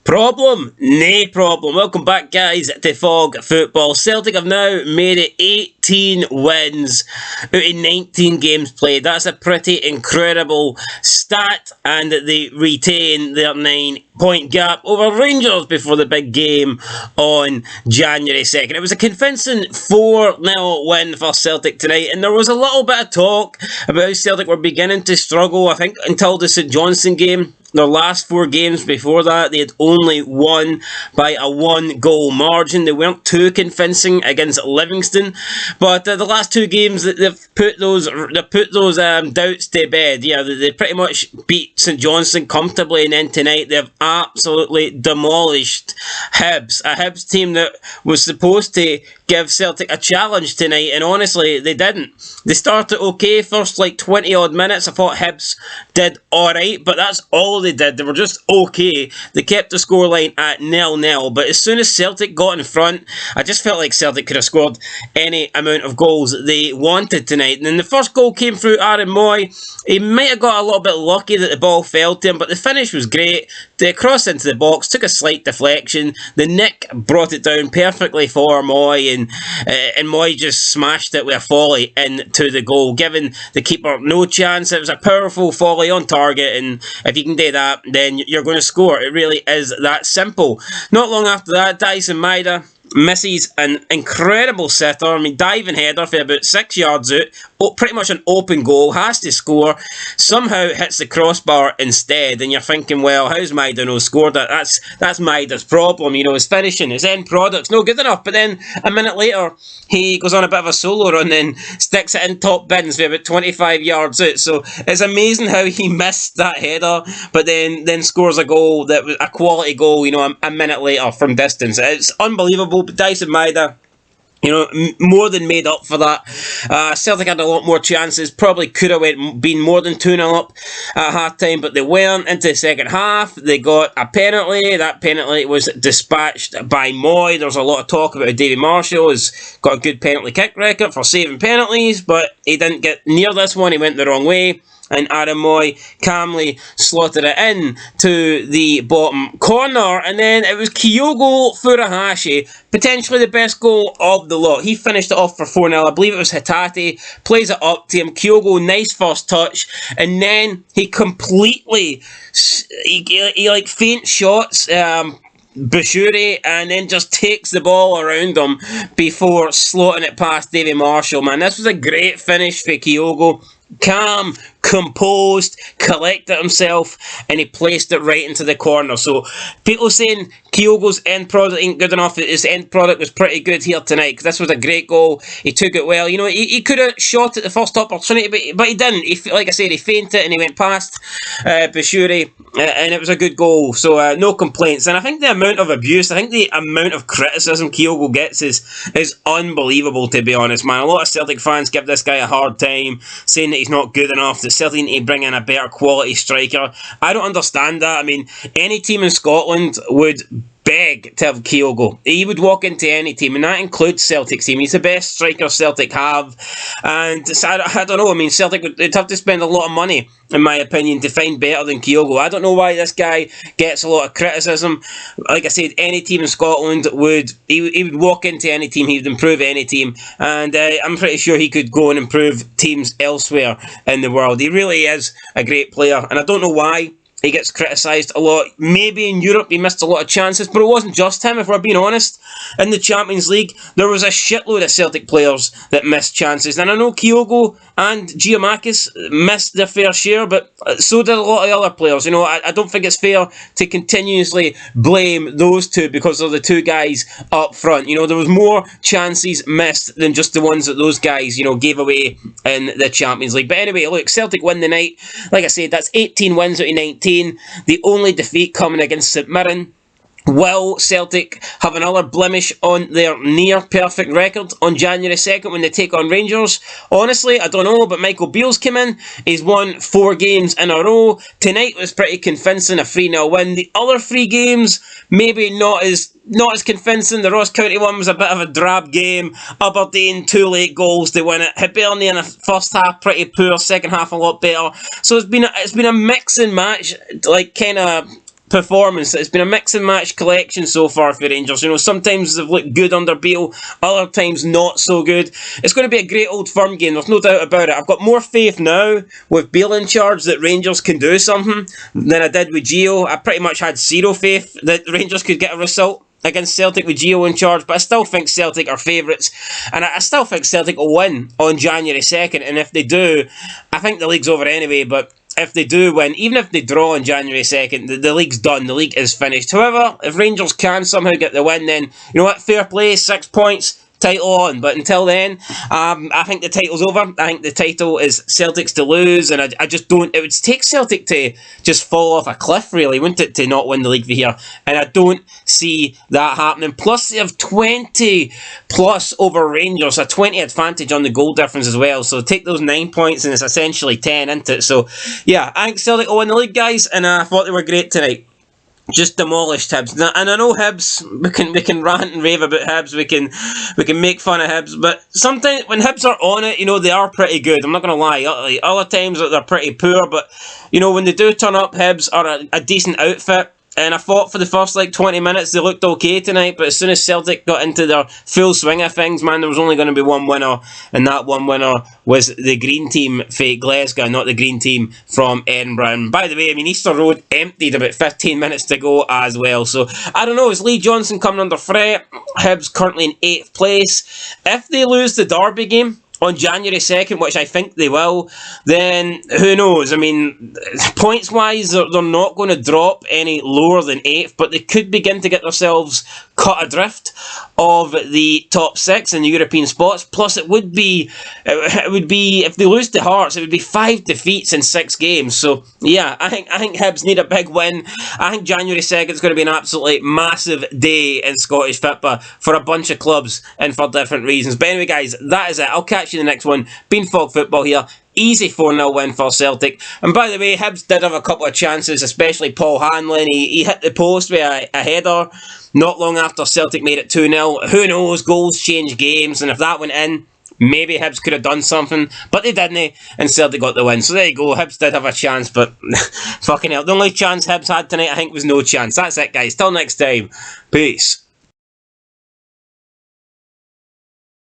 Problem? Nae problem. Welcome back, guys, to Fog Football. Celtic have now made it 18 wins out of 19 games played. That's a pretty incredible stat, and they retain their 9-point gap over Rangers before the big game on January 2nd. It was a convincing 4-0 win for Celtic tonight, and there was a little bit of talk about how Celtic were beginning to struggle, I think, until the St Johnstone game. Their last 4 games before that, they had only won by a 1-goal margin. They weren't too convincing against Livingston, but the last 2 games they've put those doubts to bed. Yeah, they pretty much beat St Johnstone comfortably, and then tonight they've absolutely demolished Hibs, a Hibs team that was supposed to give Celtic a challenge tonight, and honestly, they didn't. They started okay, first 20 odd minutes. I thought Hibs did alright, but that's all they did. They were just okay. They kept the scoreline at 0-0, but as soon as Celtic got in front, I just felt like Celtic could have scored any amount of goals they wanted tonight. And then the first goal came through Aaron Moy. He might have got a little bit lucky that the ball fell to him, but the finish was great. The cross into the box took a slight deflection. The nick brought it down perfectly for Moy, and Moy just smashed it with a volley into the goal, giving the keeper no chance. It was a powerful volley on target, and if you can do that, then you're going to score. It really is that simple. Not long after that, Dyson Maeda misses an incredible sitter. I mean, diving header for about 6 yards out, pretty much an open goal, has to score, somehow hits the crossbar instead, and you're thinking, well, how's Maeda no scored that? That's Maeda's problem, his finishing, his end product's no good enough. But then a minute later, he goes on a bit of a solo run and sticks it in top bins for about 25 yards out. So it's amazing how he missed that header, but then scores a goal that was a quality goal, a minute later from distance. It's unbelievable. But Dyson Maeda, more than made up for that. Celtic had a lot more chances, probably could have been more than 2-0 up at half-time, but they weren't. Into the second half, they got a penalty. That penalty was dispatched by Moy. There's a lot of talk about how Davy Marshall has got a good penalty kick record for saving penalties, but he didn't get near this one. He went the wrong way, and Aaron Moy calmly slotted it in to the bottom corner. And then it was Kyogo Furuhashi, potentially the best goal of the lot. He finished it off for 4-0. I believe it was Hatate. Plays it up to him. Kyogo, nice first touch. And then he completely, he feint shots Bashuri, and then just takes the ball around him before slotting it past Davy Marshall. Man, this was a great finish for Kyogo. Calm, composed, collected himself, and he placed it right into the corner. So people saying Kyogo's end product ain't good enough, his end product was pretty good here tonight, because this was a great goal. He took it well. He could have shot at the first opportunity, but he didn't. Like I said, he feinted and he went past Bashuri, and it was a good goal. So no complaints. And I think the amount of abuse, I think the amount of criticism Kyogo gets is unbelievable, to be honest, man. A lot of Celtic fans give this guy a hard time, saying that he's not good enough, that Celtic need to bring in a better quality striker. I don't understand that. I mean, any team in Scotland would beg to have Kyogo. He would walk into any team, and that includes Celtic's team. He's the best striker Celtic have, and I don't know. I mean, Celtic would have to spend a lot of money, in my opinion, to find better than Kyogo. I don't know why this guy gets a lot of criticism. Like I said, any team in Scotland would walk into any team, he would improve any team, and I'm pretty sure he could go and improve teams elsewhere in the world. He really is a great player, and I don't know why he gets criticised a lot. Maybe in Europe he missed a lot of chances, but it wasn't just him, if we're being honest. In the Champions League, there was a shitload of Celtic players that missed chances. And I know Kyogo and Giamakis missed their fair share, but so did a lot of other players. I don't think it's fair to continuously blame those two because they're the two guys up front. There was more chances missed than just the ones that those guys, gave away in the Champions League. But anyway, look, Celtic win the night. Like I said, that's 18 wins out of 19. The only defeat coming against St Mirren. Will Celtic have another blemish on their near-perfect record on January 2nd when they take on Rangers? Honestly, I don't know, but Michael Beale's come in. He's won 4 games in a row. Tonight was pretty convincing, a 3-0 win. The other 3 games, maybe not as convincing. The Ross County one was a bit of a drab game. Aberdeen, 2 late goals to win it. Hibernian in the first half pretty poor, second half a lot better. So it's been a mixing match, kind of performance. It's been a mix and match collection so far for Rangers. You know, sometimes they've looked good under Beale, other times not so good. It's going to be a great Old Firm game, there's no doubt about it. I've got more faith now with Beale in charge that Rangers can do something than I did with Gio. I pretty much had zero faith that Rangers could get a result against Celtic with Gio in charge, but I still think Celtic are favourites, and I still think Celtic will win on January 2nd, and if they do, I think the league's over anyway, but if they do win, even if they draw on January 2nd, the league's done, the league is finished. However, if Rangers can somehow get the win, then, you know what, fair play, 6 points, title on. But until then, I think the title's over. I think the title is Celtic's to lose, and I just don't, it would take Celtic to just fall off a cliff, really, wouldn't it, to not win the league for here, and I don't see that happening. Plus, they have 20 plus over Rangers, a 20 advantage on the goal difference as well, so take those 9 points and it's essentially 10, isn't it? So, yeah, I think Celtic will win the league, guys, and I thought they were great tonight. Just demolished Hibs. Now, and I know Hibs, we can rant and rave about Hibs, we can make fun of Hibs, but sometimes when Hibs are on it, you know, they are pretty good. I'm not going to lie. Other times they're pretty poor, but, you know, when they do turn up, Hibs are a decent outfit. And I thought for the first 20 minutes they looked okay tonight, but as soon as Celtic got into their full swing of things, man, there was only going to be one winner, and that one winner was the green team for Glasgow, not the green team from Edinburgh. And by the way, I mean, Easter Road emptied about 15 minutes to go as well. So, I don't know, is Lee Johnson coming under threat? Hibs currently in 8th place. If they lose the Derby game on January 2nd, which I think they will, then who knows? I mean, points-wise, they're not going to drop any lower than 8th, but they could begin to get themselves cut adrift of the top 6 in the European spots. Plus, it would be, if they lose to Hearts, it would be 5 defeats in 6 games. So, yeah, I think Hibs need a big win. I think January 2nd is going to be an absolutely massive day in Scottish football for a bunch of clubs and for different reasons. But anyway, guys, that is it. I'll catch you in the next one. Bean Fog Football here. Easy 4-0 win for Celtic. And by the way, Hibs did have a couple of chances, especially Paul Hanlon. He hit the post with a header not long after Celtic made it 2-0. Who knows? Goals change games, and if that went in, maybe Hibs could have done something, but they didn't, and Celtic got the win. So there you go, Hibs did have a chance, but fucking hell, the only chance Hibs had tonight, I think, was no chance. That's it, guys. Till next time. Peace.